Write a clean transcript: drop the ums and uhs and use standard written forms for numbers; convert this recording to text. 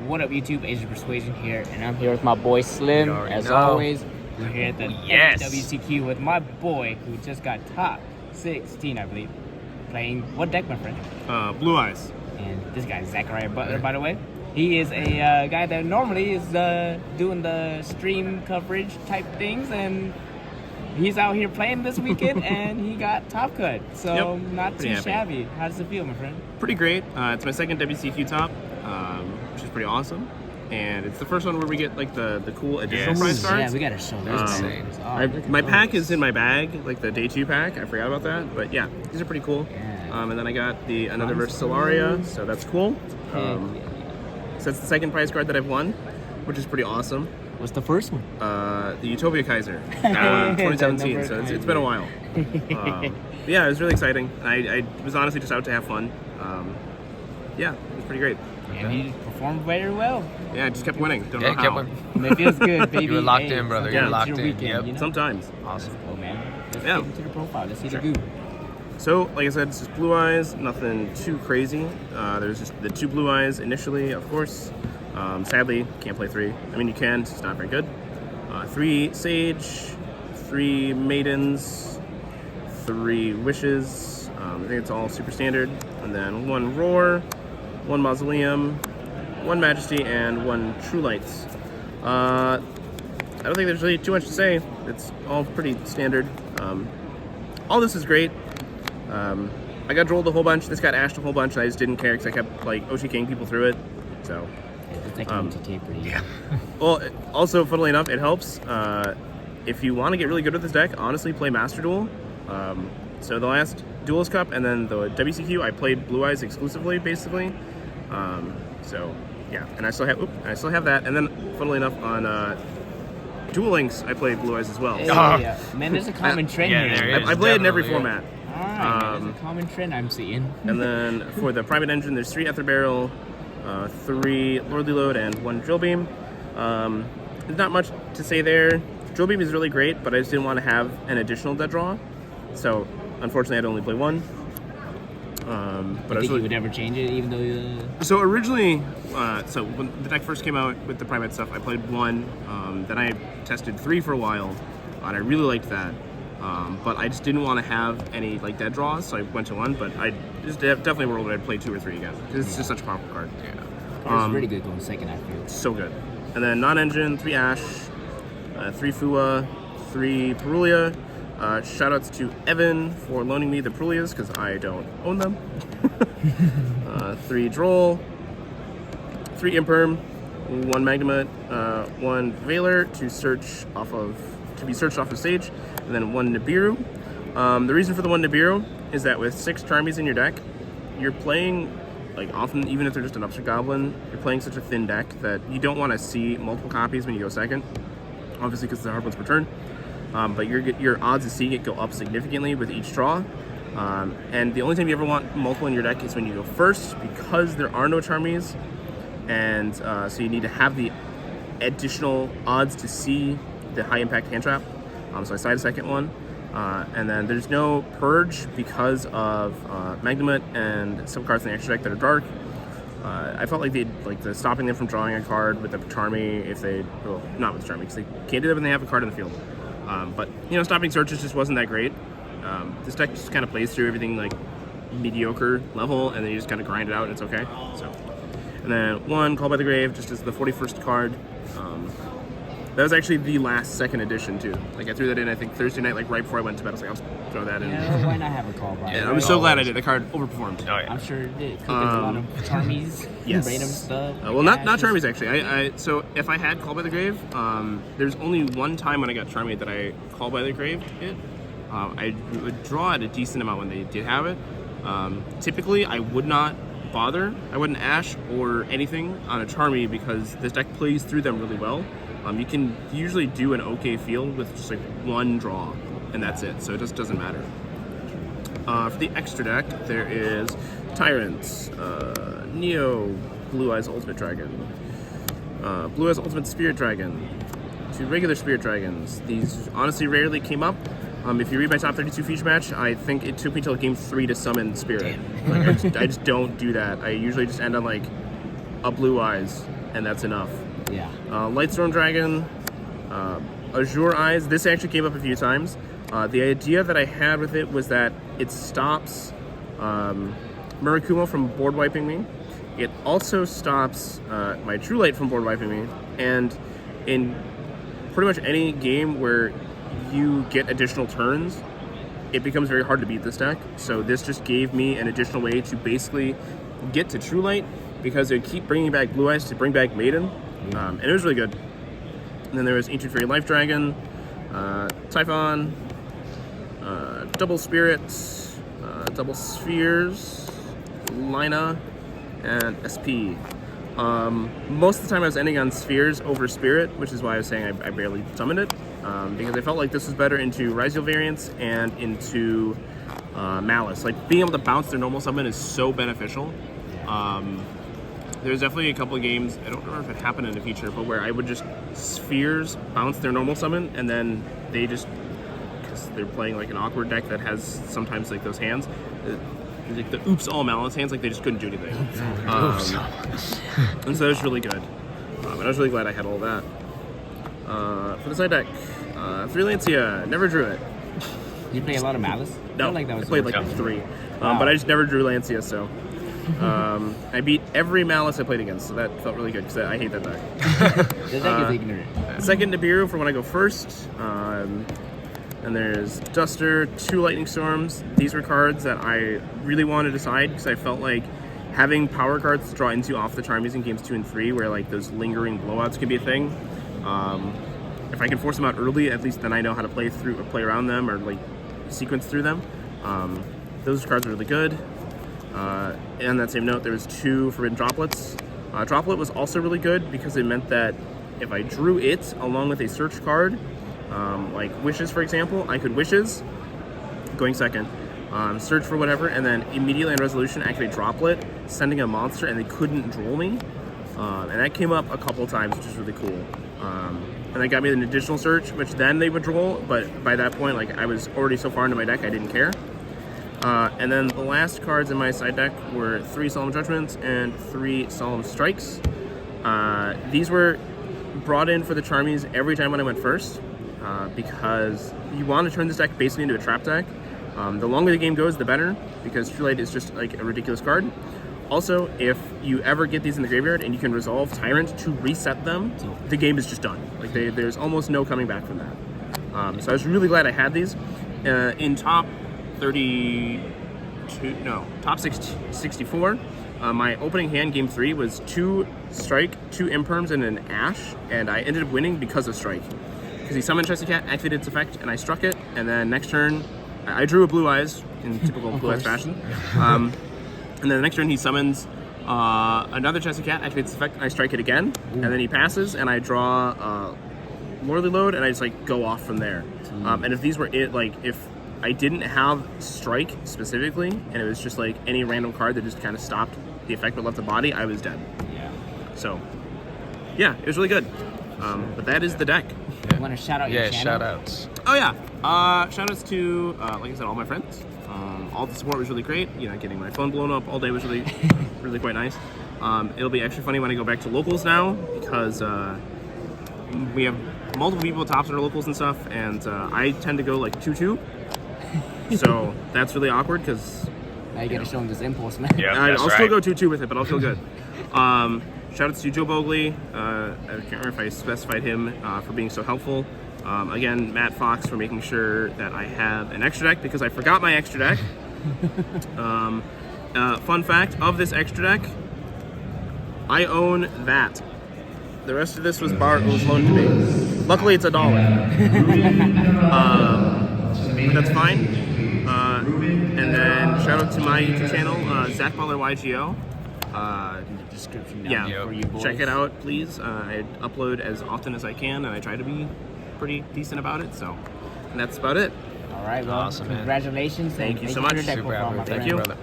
What up, YouTube? Asian Persuasion here, and I'm here with my boy Slim. As always, we're here at the NAWCQ with my boy who just got top 16, I believe, playing what deck, my friend? Blue Eyes. And this guy, Zachariah Butler, by the way. He is a guy that normally is doing the stream coverage type things, and he's out here playing this weekend, and he got top cut. So not too shabby. How does it feel, my friend? Pretty great. It's my second WCQ top, which is pretty awesome. And it's the first one where we get like the cool additional prize cards. Yeah, we gotta show those. My pack is in my bag, like the day 2 pack. I forgot about that, but yeah, these are pretty cool. Yeah. And then I got another Versalaria, so that's cool. So that's the second prize card that I've won, which is pretty awesome. What's the first one? The Utopia Kaiser, 2017. So it's been a while. Yeah, it was really exciting. I was honestly just out to have fun. Yeah, it was pretty great. And you performed very well. Yeah, I just kept winning. Don't know how. It feels good, baby. You were locked in, brother. You were locked in. Weekend, yep. you know? Sometimes. Awesome. Oh man. Let's get into the profile. Let's see the goo. So, like I said, this is Blue Eyes. Nothing too crazy. There's just the 2 Blue Eyes initially, of course. Sadly, can't play 3. I mean, you can. It's not very good. 3 Sage, 3 Maidens, 3 Wishes. I think it's all super standard. And then 1 Roar, 1 Mausoleum, 1 Majesty, and 1 True Lights. I don't think there's really too much to say. It's all pretty standard. All this is great. I got drolled a whole bunch. This got ashed a whole bunch. And I just didn't care because I kept like OCKing people through it. So. Yeah. Well, also, funnily enough, it helps. If you want to get really good with this deck, honestly, play Master Duel. So the last Duelist Cup and then the WCQ, I played Blue Eyes exclusively, basically. So yeah, and I still have that. And then, funnily enough, on Duel Links, I played Blue Eyes as well. Yeah. Man, there's a common trend here. I play it in every format. Alright, there's a common trend I'm seeing. And then for the PRIMITE engine, there's 3 Ether Barrel, 3 Lordly Load, and 1 Drill Beam. There's not much to say there. Drill Beam is really great, but I just didn't want to have an additional dead draw. So, unfortunately, I had to only play 1. But I think you would never change it, even though So originally, so when the deck first came out with the PRIMITE stuff, I played 1. Then I tested 3 for a while, and I really liked that. But I just didn't want to have any like dead draws, so I went to 1. But I just definitely world that I'd play 2 or 3 again because it's just such a powerful card. Yeah, it's really good going second. I feel so good. And then non-engine, 3 Ash, 3 Fua, 3 Perulia. Shoutouts to Evan for loaning me the Perulias because I don't own them. 3 Droll, 3 Imperm, 1 Magnemite, 1 Veiler to be searched off of stage, and then 1 Nibiru. The reason for the 1 Nibiru is that with 6 Charmies in your deck, you're playing, like often, even if they're just an Upstart Goblin, you're playing such a thin deck that you don't want to see multiple copies when you go second, obviously because the hard ones per turn. But your odds of seeing it go up significantly with each draw. And the only time you ever want multiple in your deck is when you go first, because there are no Charmies, and so you need to have the additional odds to see the high impact hand trap. So I side a second one, and then there's no purge because of Magnemite and some cards in the extra deck that are dark. I felt like the stopping them from drawing a card with the Charmy not with the Charmy because they can't do that when they have a card in the field. But stopping searches just wasn't that great. This deck just kind of plays through everything like mediocre level, and then you just kind of grind it out and it's okay. So, and then 1 Call by the Grave just as the 41st card. That was actually the last second edition too. Like I threw that in, I think Thursday night, like right before I went to bed. I was like, I'll throw that in. Yeah, why not have a call by? Yeah, I'm so glad I did. The card overperformed. Oh, yeah. I'm sure it did. There's a lot of Charmies, random stuff. Well, not Charmies actually. So if I had Call by the Grave, there's only one time when I got Charmy that I Call by the Grave it. I would draw it a decent amount when they did have it. Typically, I would not bother. I wouldn't Ash or anything on a Charmy because this deck plays through them really well. You can usually do an okay field with just like 1 draw, and that's it. So it just doesn't matter. For the extra deck, there is Tyrants, Neo, Blue Eyes Ultimate Dragon, Blue Eyes Ultimate Spirit Dragon, 2 regular Spirit Dragons. These honestly rarely came up. If you read my top 32 feature match, I think it took me till game 3 to summon Spirit. Like, I just don't do that. I usually just end on like a Blue Eyes, and that's enough. Yeah. Lightstorm Dragon, Azure Eyes. This actually came up a few times. The idea that I had with it was that it stops Murakumo from board wiping me. It also stops my True Light from board wiping me. And in pretty much any game where you get additional turns, it becomes very hard to beat this deck. So this just gave me an additional way to basically get to True Light, because they keep bringing back Blue Eyes to bring back Maiden. And it was really good. And then there was Ancient Fairy Life Dragon, Typhon, Double Spirits, Double Spheres, Lina, and SP. Most of the time I was ending on Spheres over Spirit, which is why I was saying I barely summoned it, because I felt like this was better into Ryzeal variants and into Malice. Like, being able to bounce their normal summon is so beneficial. There's definitely a couple of games, I don't remember if it happened in a feature, but where I would just Spheres bounce their normal summon, and then they just, because they're playing like an awkward deck that has sometimes like those hands, like the oops all Malice hands, like they just couldn't do anything. And so it was really good. And I was really glad I had all that. For the side deck, 3 Lancia, never drew it. You play a lot of Malice? No, I played like 3. Wow. But I just never drew Lancia, so. I beat every Malice I played against, so that felt really good, because I hate that deck. The deck is ignorant. Second Nibiru for when I go first. And there's Duster, 2 Lightning Storms. These were cards that I really wanted to side, because I felt like having power cards to draw into off the Charm using games 2 and 3, where like those lingering blowouts could be a thing. If I can force them out early, at least then I know how to play through or play around them, or like sequence through them. Those cards are really good. And on that same note, there was 2 Forbidden Droplets. Droplet was also really good because it meant that if I drew it along with a search card, like Wishes, for example, I could Wishes, going second, search for whatever, and then immediately on resolution activate Droplet, sending a monster, and they couldn't droll me. And that came up a couple times, which is really cool. And that got me an additional search, which then they would droll, but by that point, like, I was already so far into my deck, I didn't care. And then the last cards in my side deck were 3 Solemn Judgments and 3 Solemn Strikes. These were brought in for the Charmies every time when I went first, because you want to turn this deck basically into a trap deck. The longer the game goes, the better, because True Light is just like a ridiculous card. Also, if you ever get these in the graveyard and you can resolve Tyrant to reset them, the game is just done. Like, there's almost no coming back from that. So I was really glad I had these. In top 64, my opening hand, game 3, was 2 Strike, 2 Imperms, and an Ash, and I ended up winning because of Strike. Because he summoned Chesty Cat, activated its effect, and I struck it, and then next turn, I drew a Blue Eyes, in typical Blue Eyes fashion. And then the next turn he summons another Chesty Cat, activates its effect, and I strike it again, and then he passes, and I draw Lordly Load, and I just like go off from there. And if these were it, like if I didn't have Strike specifically, and it was just like any random card that just kind of stopped the effect but left the body, I was dead. Yeah. So, yeah, it was really good. But that is the deck. You want to shout out your channel? Yeah, shout outs. Oh yeah, shout outs to, like I said, all my friends. All the support was really great. You know, getting my phone blown up all day was really, really quite nice. It'll be extra funny when I go back to locals now, because we have multiple people with tops in our locals and stuff, and I tend to go like 2-2. So that's really awkward, because now you gotta show him this impulse, man. Yeah, I'll still go 2-2 with it, but I'll feel good. Shout out to Joe Bogley. I can't remember if I specified him for being so helpful. Again, Matt Fox for making sure that I have an extra deck, because I forgot my extra deck. Fun fact of this extra deck, I own that. The rest of this was loaned to me. Luckily, it's $1. But that's fine. And then shout out to my YouTube channel, Zach Butler YGO. In the description down Yeah, for you boys. check it out, please. I upload as often as I can, and I try to be pretty decent about it. So, and that's about it. All right, well, Awesome, man. congratulations. Thank you so for much. your deck Super profile, happy. my Thank friend. you. brother.